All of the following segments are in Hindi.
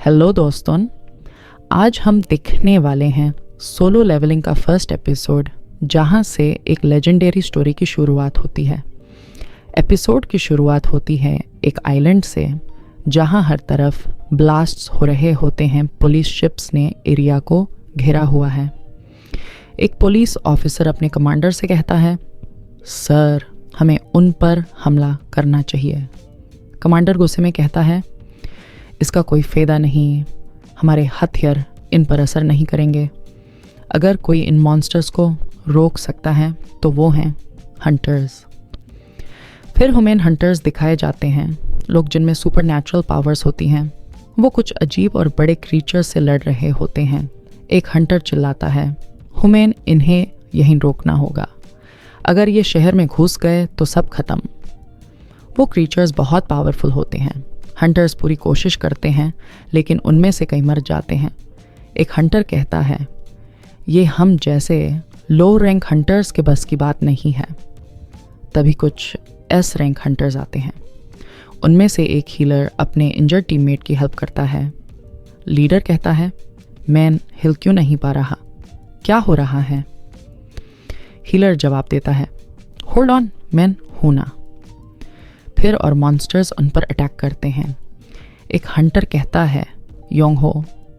हेलो दोस्तों, आज हम देखने वाले हैं सोलो लेवलिंग का फर्स्ट एपिसोड, जहां से एक लेजेंडरी स्टोरी की शुरुआत होती है। एपिसोड की शुरुआत होती है एक आइलैंड से, जहां हर तरफ ब्लास्ट्स हो रहे होते हैं। पुलिस शिप्स ने एरिया को घेरा हुआ है। एक पुलिस ऑफिसर अपने कमांडर से कहता है, सर, हमें उन पर हमला करना चाहिए। कमांडर गुस्से में कहता है, इसका कोई फ़ायदा नहीं, हमारे हथियार इन पर असर नहीं करेंगे। अगर कोई इन मॉन्स्टर्स को रोक सकता है तो वो हैं हंटर्स। फिर ह्यूमन हंटर्स दिखाए जाते हैं, लोग जिनमें सुपर नेचुरल पावर्स होती हैं। वो कुछ अजीब और बड़े क्रीचर्स से लड़ रहे होते हैं। एक हंटर चिल्लाता है, ह्यूमन, इन्हें यहीं रोकना होगा। अगर ये शहर में घुस गए तो सब खत्म। वो क्रीचर्स बहुत पावरफुल होते हैं। हंटर्स पूरी कोशिश करते हैं, लेकिन उनमें से कई मर जाते हैं। एक हंटर कहता है, ये हम जैसे लो रैंक हंटर्स के बस की बात नहीं है। तभी कुछ एस रैंक हंटर्स आते हैं। उनमें से एक हीलर अपने इंजर्ड टीममेट की हेल्प करता है। लीडर कहता है, मैन हिल क्यों नहीं पा रहा, क्या हो रहा है? हीलर जवाब देता है, होल्ड ऑन मैन, हूं ना। फिर और मॉन्स्टर्स उन पर अटैक करते हैं। एक हंटर कहता है, योंग हो,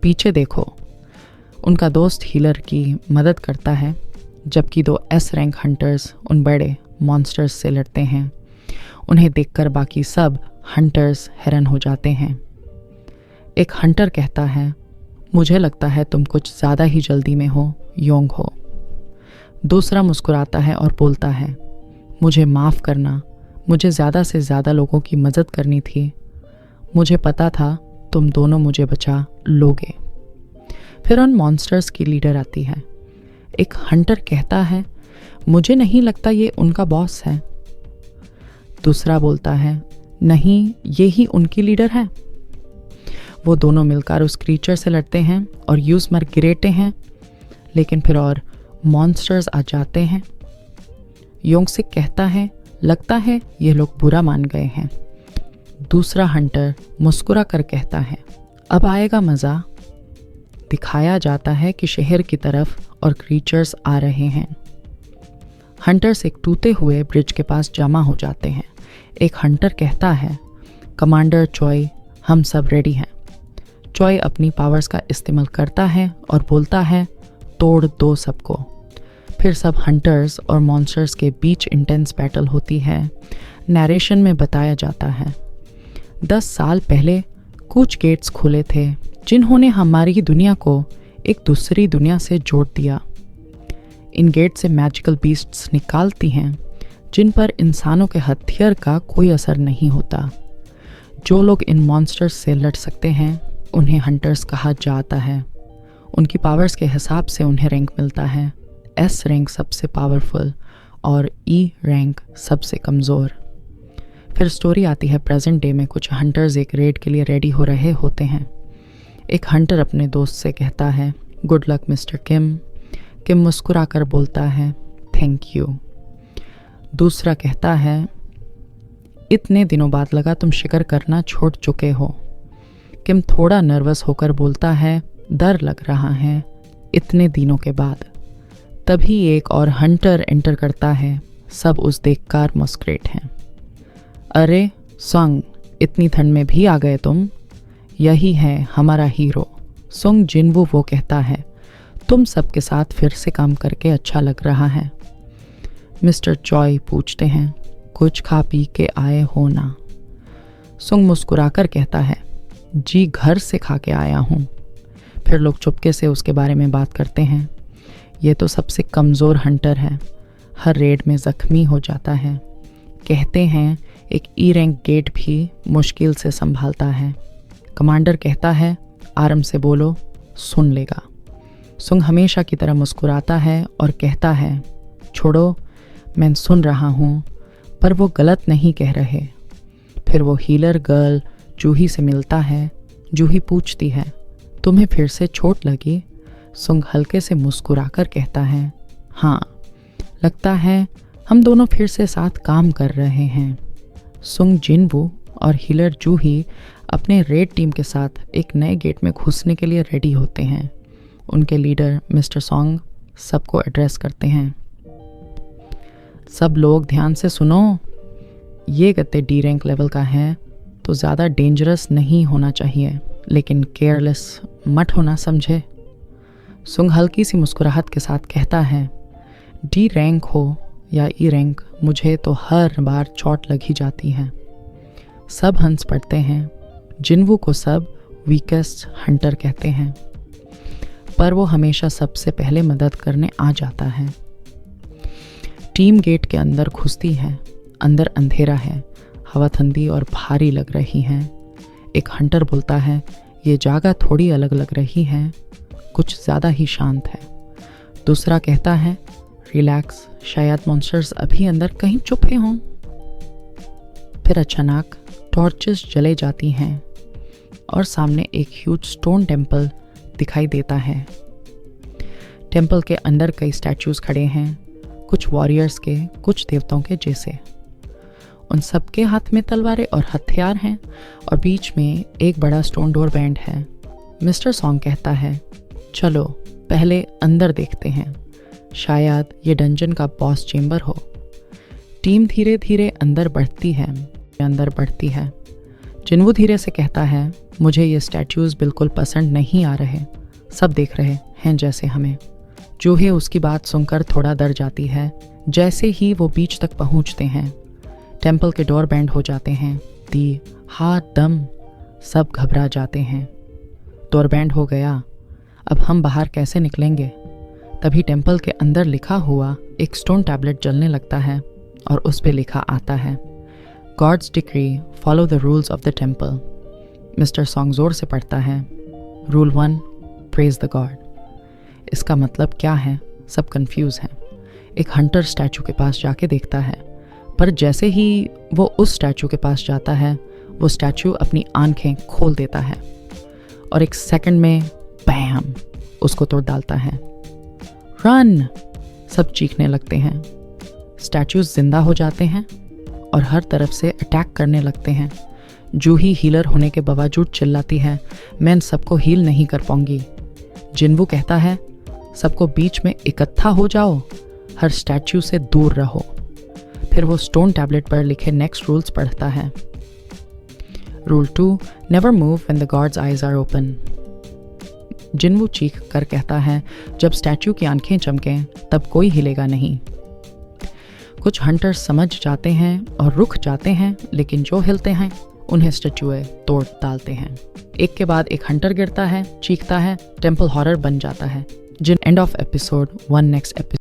पीछे देखो। उनका दोस्त हीलर की मदद करता है, जबकि दो एस रैंक हंटर्स उन बड़े मॉन्स्टर्स से लड़ते हैं। उन्हें देखकर बाकी सब हंटर्स हैरान हो जाते हैं। एक हंटर कहता है, मुझे लगता है तुम कुछ ज़्यादा ही जल्दी में हो, योंग हो। दूसरा मुस्कुराता है और बोलता है, मुझे माफ़ करना, मुझे ज़्यादा से ज़्यादा लोगों की मदद करनी थी। मुझे पता था तुम दोनों मुझे बचा लोगे। फिर उन मॉन्स्टर्स की लीडर आती है। एक हंटर कहता है, मुझे नहीं लगता ये उनका बॉस है। दूसरा बोलता है, नहीं, ये ही उनकी लीडर है। वो दोनों मिलकर उस क्रीचर से लड़ते हैं और यूज़मर गिराते हैं, लेकिन फिर और मॉन्स्टर्स आ जाते हैं। योंगसिक कहता है, लगता है ये लोग बुरा मान गए हैं। दूसरा हंटर मुस्कुरा कर कहता है, अब आएगा मज़ा। दिखाया जाता है कि शहर की तरफ और क्रीचर्स आ रहे हैं। हंटर्स एक टूटे हुए ब्रिज के पास जमा हो जाते हैं। एक हंटर कहता है, कमांडर चॉय, हम सब रेडी हैं। चॉय अपनी पावर्स का इस्तेमाल करता है और बोलता है, तोड़ दो सबको। फिर सब हंटर्स और मॉन्स्टर्स के बीच इंटेंस बैटल होती है। नरेशन में बताया जाता है, 10 साल पहले कुछ गेट्स खुले थे, जिन्होंने हमारी दुनिया को एक दूसरी दुनिया से जोड़ दिया। इन गेट से मैजिकल बीस्ट्स निकालती हैं, जिन पर इंसानों के हथियार का कोई असर नहीं होता। जो लोग इन मॉन्स्टर्स से लड़ सकते हैं, उन्हें हंटर्स कहा जाता है। उनकी पावर्स के हिसाब से उन्हें रैंक मिलता है। एस रैंक सबसे पावरफुल और ई रैंक सबसे कमज़ोर। फिर स्टोरी आती है प्रेजेंट डे में। कुछ हंटर्स एक रेड के लिए रेडी हो रहे होते हैं। एक हंटर अपने दोस्त से कहता है, गुड लक मिस्टर किम। किम मुस्कुरा कर बोलता है, थैंक यू। दूसरा कहता है, इतने दिनों बाद लगा तुम शिकार करना छोड़ चुके हो। किम थोड़ा नर्वस होकर बोलता है, डर लग रहा है इतने दिनों के बाद। तभी एक और हंटर एंटर करता है। सब उस देखकर मुस्कुराते हैं। अरे सोंग, इतनी ठंड में भी आ गए तुम। यही है हमारा हीरो सोंग जिनवू। वो कहता है, तुम सबके साथ फिर से काम करके अच्छा लग रहा है। मिस्टर चॉय पूछते हैं, कुछ खा पी के आए हो ना? सोंग मुस्कुराकर कहता है, जी घर से खा के आया हूँ। फिर लोग चुपके से उसके बारे में बात करते हैं। ये तो सबसे कमज़ोर हंटर है, हर रेड में ज़ख्मी हो जाता है। कहते हैं एक ई रैंक गेट भी मुश्किल से संभालता है। कमांडर कहता है, आराम से बोलो, सुन लेगा। सुंग हमेशा की तरह मुस्कुराता है और कहता है, छोड़ो, मैं सुन रहा हूँ, पर वो गलत नहीं कह रहे। फिर वो हीलर गर्ल जूही से मिलता है। जूही पूछती है, तुम्हें फिर से चोट लगी? सुंग हल्के से मुस्कुराकर कहता है, हाँ, लगता है हम दोनों फिर से साथ काम कर रहे हैं। सुंग जिनवू और हीलर जूही अपने रेड टीम के साथ एक नए गेट में घुसने के लिए रेडी होते हैं। उनके लीडर मिस्टर सॉन्ग सबको एड्रेस करते हैं। सब लोग ध्यान से सुनो, ये गत्ते डी रैंक लेवल का है तो ज़्यादा डेंजरस नहीं होना चाहिए, लेकिन केयरलेस मत होना, समझे। सुंग हल्की सी मुस्कुराहट के साथ कहता है, डी रैंक हो या ई रैंक, मुझे तो हर बार चोट लग ही जाती है। सब हंस पड़ते हैं। जिनवू को सब वीकेस्ट हंटर कहते हैं, पर वो हमेशा सबसे पहले मदद करने आ जाता है। टीम गेट के अंदर घुसती है। अंदर अंधेरा है, हवा ठंडी और भारी लग रही है। एक हंटर बोलता है, ये जगह थोड़ी अलग लग रही है, कुछ ज़्यादा ही शांत है। दूसरा कहता है, रिलैक्स, शायद मॉन्स्टर्स अभी अंदर कहीं छुपे हों। फिर अचानक टॉर्चेस जले जाती हैं और सामने एक ह्यूज स्टोन टेम्पल दिखाई देता है। टेम्पल के अंदर कई स्टैचूज खड़े हैं, कुछ वॉरियर्स के, कुछ देवताओं के जैसे। उन सबके हाथ में तलवारें और हथियार हैं और बीच में एक बड़ा स्टोन डोर बैंड है। मिस्टर सॉन्ग कहता है, चलो पहले अंदर देखते हैं, शायद ये डंजन का बॉस चेम्बर हो। टीम धीरे धीरे अंदर बढ़ती है। जिनवू धीरे से कहता है, मुझे ये स्टैचूज बिल्कुल पसंद नहीं आ रहे, सब देख रहे हैं जैसे हमें। जूही उसकी बात सुनकर थोड़ा डर जाती है। जैसे ही वो बीच तक पहुंचते हैं, टेम्पल के डोर बैंड हो जाते हैं। दी हाथ दम, सब घबरा जाते हैं। डोर बैंड हो गया, अब हम बाहर कैसे निकलेंगे? तभी टेम्पल के अंदर लिखा हुआ एक स्टोन टैबलेट जलने लगता है और उस पे लिखा आता है, God's decree, follow the rules of the temple. Mister Song जोर से पढ़ता है, रूल 1, प्रेज द गॉड। इसका मतलब क्या है? सब कंफ्यूज हैं। एक हंटर स्टैचू के पास जाके देखता है, पर जैसे ही वो उस स्टैचू के पास जाता है, वो स्टैचू अपनी आंखें खोल देता है और एक सेकंड में बैम उसको तोड़ डालता है। रन! सब चीखने लगते हैं। स्टैचूज जिंदा हो जाते हैं और हर तरफ से अटैक करने लगते हैं। जूही हीलर होने के बावजूद चिल्लाती है, मैं इन सबको हील नहीं कर पाऊंगी। जिनवू कहता है, सबको बीच में इकट्ठा हो जाओ, हर स्टैचू से दूर रहो। फिर वो स्टोन टैबलेट पर लिखे नेक्स्ट रूल्स पढ़ता है। Rule 2, never move when the God's eyes are open. Jinwoo चीख कर कहता है, जब स्टैचू की आंखें चमकें तब कोई हिलेगा नहीं। कुछ हंटर्स समझ जाते हैं और रुक जाते हैं, लेकिन जो हिलते हैं उन्हें स्टैचूए तोड़ डालते हैं। एक के बाद एक हंटर गिरता है, चीखता है, टेम्पल हॉरर बन जाता है। जिन end of episode 1 next episode.